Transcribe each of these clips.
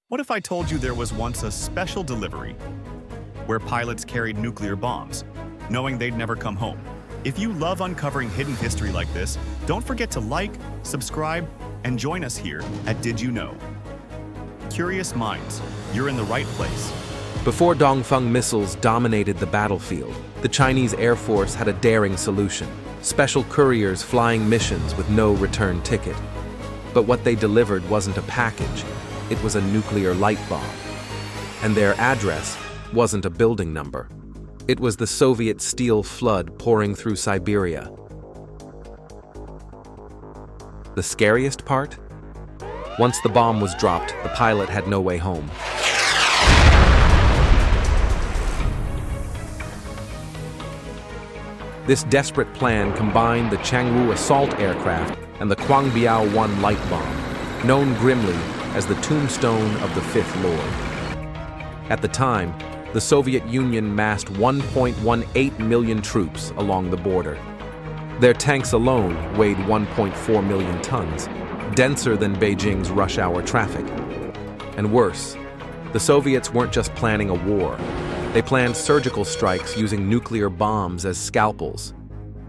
What if I told you there was once a special delivery where pilots carried nuclear bombs, knowing they'd never come home? If you love uncovering hidden history like this, don't forget to like, subscribe, and join us here at Did You Know? Curious minds, you're in the right place. Before Dongfeng missiles dominated the battlefield, the Chinese Air Force had a daring solution: special couriers flying missions with no return ticket. But what they delivered wasn't a package, it was a nuclear light bomb. And their address wasn't a building number. It was the Soviet steel flood pouring through Siberia. The scariest part? Once the bomb was dropped, the pilot had no way home. This desperate plan combined the Changwu assault aircraft and the Quangbiao-1 light bomb, known grimly as the tombstone of the Fifth Lord. At the time, the Soviet Union massed 1.18 million troops along the border. Their tanks alone weighed 1.4 million tons, denser than Beijing's rush-hour traffic. And worse, the Soviets weren't just planning a war. They planned surgical strikes using nuclear bombs as scalpels.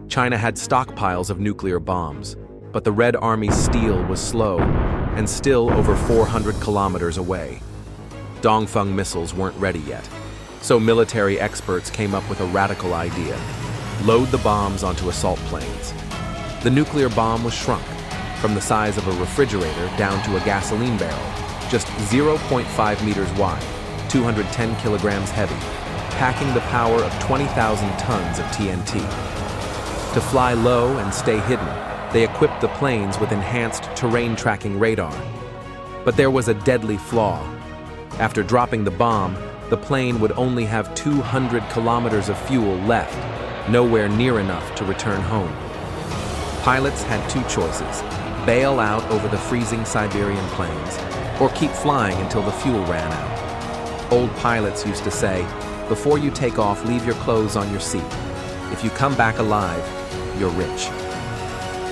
China had stockpiles of nuclear bombs, but the Red Army's steel was slow and still over 400 kilometers away. Dongfeng missiles weren't ready yet, so military experts came up with a radical idea: load the bombs onto assault planes. The nuclear bomb was shrunk from the size of a refrigerator down to a gasoline barrel, just 0.5 meters wide, 210 kilograms heavy, packing the power of 20,000 tons of TNT. To fly low and stay hidden, they equipped the planes with enhanced terrain-tracking radar. But there was a deadly flaw. After dropping the bomb, the plane would only have 200 kilometers of fuel left, nowhere near enough to return home. Pilots had two choices: bail out over the freezing Siberian plains, or keep flying until the fuel ran out. Old pilots used to say, "Before you take off, leave your clothes on your seat. If you come back alive, you're rich."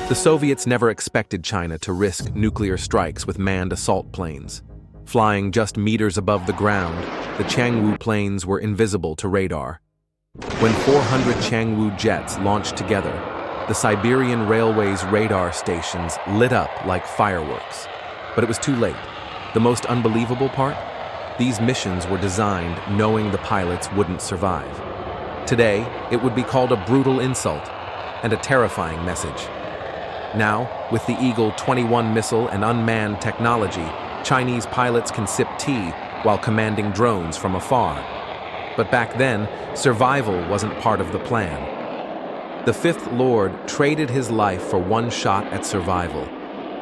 The Soviets never expected China to risk nuclear strikes with manned assault planes. Flying just meters above the ground, the Changwu planes were invisible to radar. When 400 Changwu jets launched together, the Siberian Railway's radar stations lit up like fireworks. But it was too late. The most unbelievable part? These missions were designed knowing the pilots wouldn't survive. Today, it would be called a brutal insult and a terrifying message. Now, with the Eagle 21 missile and unmanned technology, Chinese pilots can sip tea while commanding drones from afar. But back then, survival wasn't part of the plan. The Fifth Lord traded his life for one shot at survival.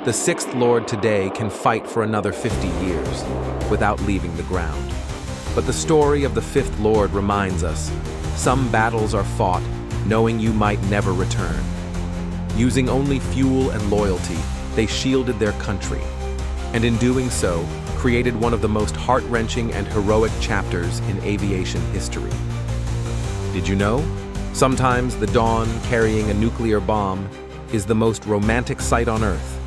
The Sixth Lord today can fight for another 50 years without leaving the ground. But the story of the Fifth Lord reminds us, some battles are fought knowing you might never return. Using only fuel and loyalty, they shielded their country, and in doing so, created one of the most heart-wrenching and heroic chapters in aviation history. Did you know? Sometimes the dawn carrying a nuclear bomb is the most romantic sight on Earth.